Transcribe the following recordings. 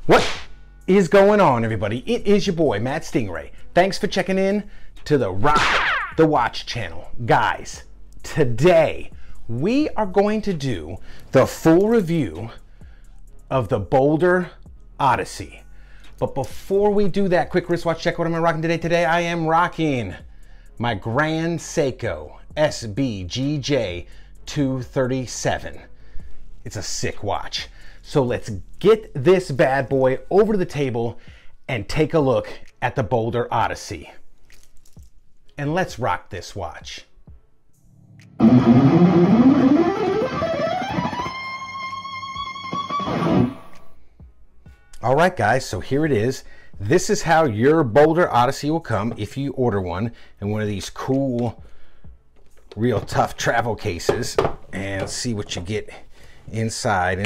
What is going on, everybody? It is your boy, Matt Stingray. Thanks for checking in to the Rock the Watch channel. Guys, today we are going to do the full review of the BOLDR Odyssey. But before we do that, quick wristwatch check. What am I rocking today? Today I am rocking my Grand Seiko SBGJ 237. It's a sick watch. So let's get this bad boy over to the table and take a look at the BOLDR Odyssey. And let's rock this watch. All right, guys, so here it is. This is how your BOLDR Odyssey will come if you order one in one of these cool, real tough travel cases. And let's see what you get inside.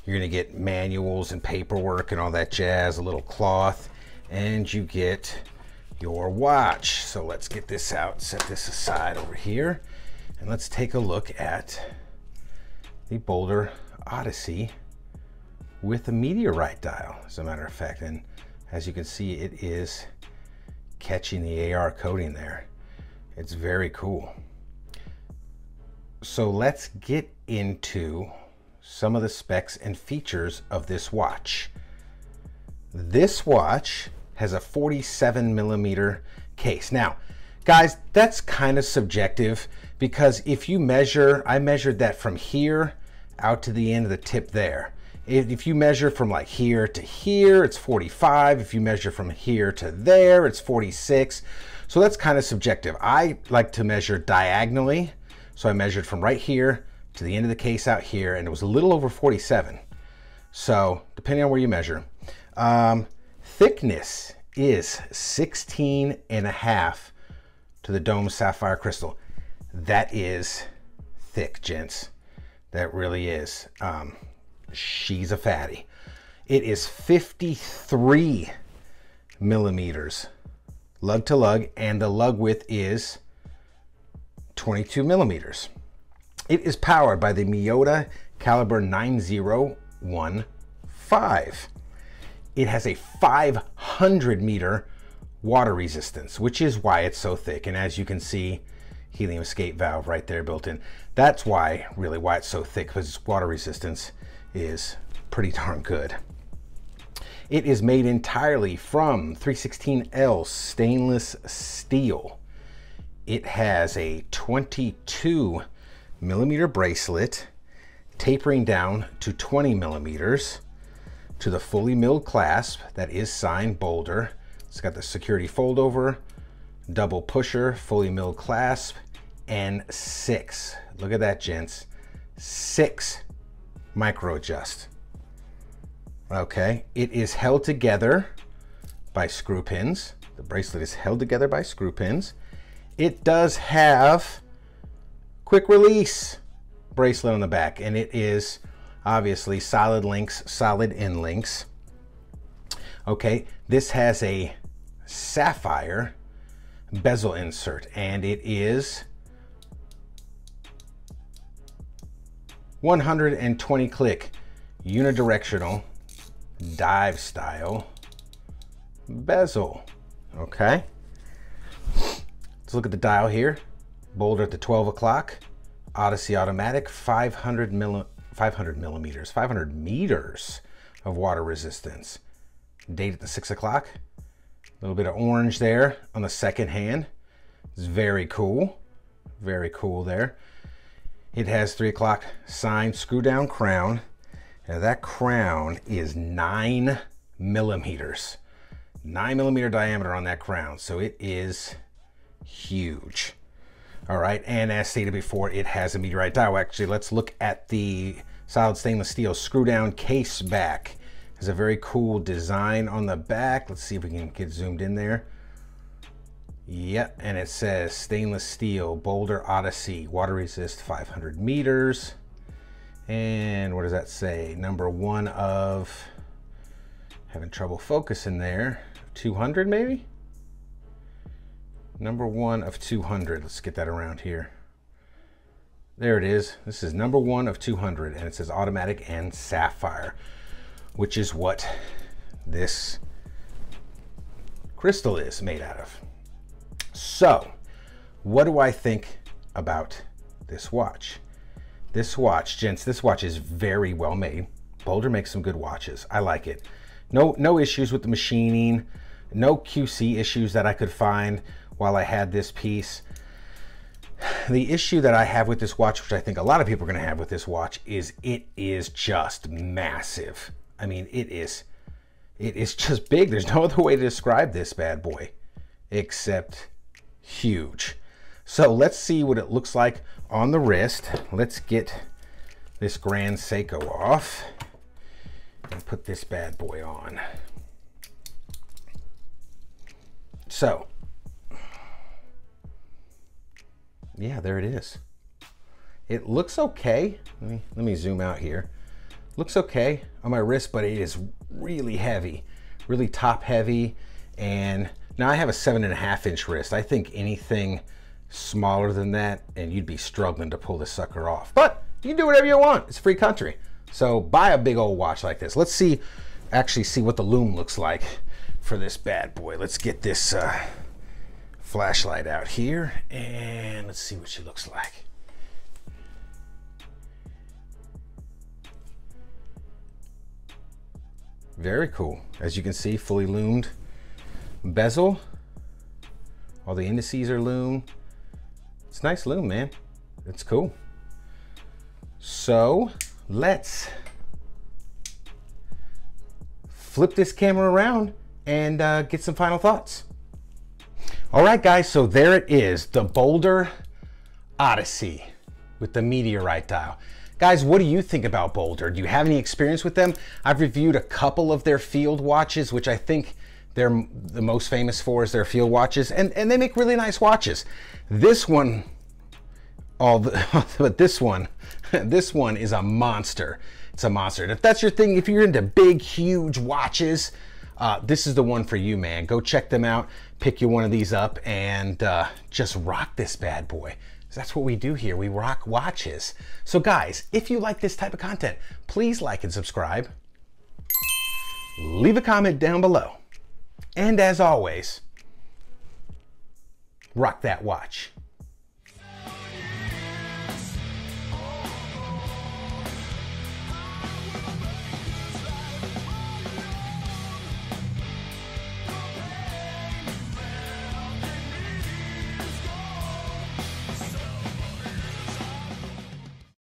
You're gonna get manuals and paperwork and all that jazz, a little cloth, and you get your watch. So let's get this out, set this aside over here, and let's take a look at the BOLDR Odyssey with a Meteorite dial, as a matter of fact. And as you can see, it is catching the AR coating there. It's very cool. So let's get into some of the specs and features of this watch. This watch has a 47mm case. Now, guys, that's kind of subjective because if you measure, I measured that from here out to the end of the tip there. If you measure from like here to here, it's 45. If you measure from here to there, it's 46. So that's kind of subjective. I like to measure diagonally. So I measured from right here to the end of the case out here, and it was a little over 47. So depending on where you measure. Thickness is 16.5 to the dome sapphire crystal. That is thick, gents. That really is. She's a fatty. It is 53 millimeters lug to lug, and the lug width is 22 millimeters. It is powered by the Miyota caliber 9015. It has a 500 meter water resistance, which is why it's so thick. And as you can see, helium escape valve right there built in. That's why, really why it's so thick, because its water resistance is pretty darn good. It is made entirely from 316L stainless steel. It has a 22mm bracelet tapering down to 20 millimeters to the fully milled clasp that is signed BOLDR. It's got the security fold over, double pusher, fully milled clasp, and 6. Look at that, gents. 6 micro adjust. Okay, it is held together by screw pins. The bracelet is held together by screw pins. It does have quick release bracelet on the back, and it is obviously solid links, solid end links. Okay, this has a sapphire bezel insert, and it is 120 click unidirectional dive style bezel. Okay, let's look at the dial here. BOLDR at the 12 o'clock, Odyssey automatic, 500 meters of water resistance. Date at the 6 o'clock. A little bit of orange there on the second hand. It's very cool. Very cool there. It has 3 o'clock signed screw down crown. Now that crown is 9 millimeters. 9mm diameter on that crown. So it is huge. All right, and as stated before, it has a Meteorite dial. Actually, let's look at the solid stainless steel screw down case back. There's a very cool design on the back. Let's see if we can get zoomed in there. Yep, and it says stainless steel BOLDR Odyssey, water resist 500 meters. And what does that say? Number 1 of, having trouble focusing there, 200 maybe? Number 1 of 200. Let's get that around here. There it is. This is number 1 of 200, and it says automatic and sapphire. which is what this crystal is made out of. So, what do I think about this watch? This watch, gents, this watch is very well made. BOLDR makes some good watches. I like it. No issues with the machining, no QC issues that I could find while I had this piece. The issue that I have with this watch, which I think a lot of people are going to have with this watch, is it is just massive. I mean, it is just big. There's no other way to describe this bad boy except huge. So let's see what it looks like on the wrist. Let's get this Grand Seiko off and put this bad boy on. So, yeah, there it is. It looks okay. Let me zoom out here. Looks okay on my wrist, but it is really heavy, really top heavy. And now I have a 7.5-inch wrist. I think anything smaller than that and you'd be struggling to pull this sucker off. But you can do whatever you want. It's a free country. So buy a big old watch like this. Let's actually see what the lume looks like for this bad boy. Let's get this flashlight out here and let's see what she looks like. Very cool. As you can see, fully loomed bezel. All the indices are loomed. It's a nice lume, man. It's cool. So let's flip this camera around and get some final thoughts. All right, guys, so there it is, the BOLDR Odyssey with the Meteorite dial. Guys, what do you think about BOLDR? Do you have any experience with them? I've reviewed a couple of their field watches, which I think they're the most famous for is their field watches, and they make really nice watches. This one, but this one is a monster. It's a monster. And if that's your thing, if you're into big, huge watches, this is the one for you, man. Go check them out, pick you one of these up, and just rock this bad boy. That's what we do here. We rock watches. So guys, if you like this type of content, please like and subscribe. Leave a comment down below. And as always, rock that watch.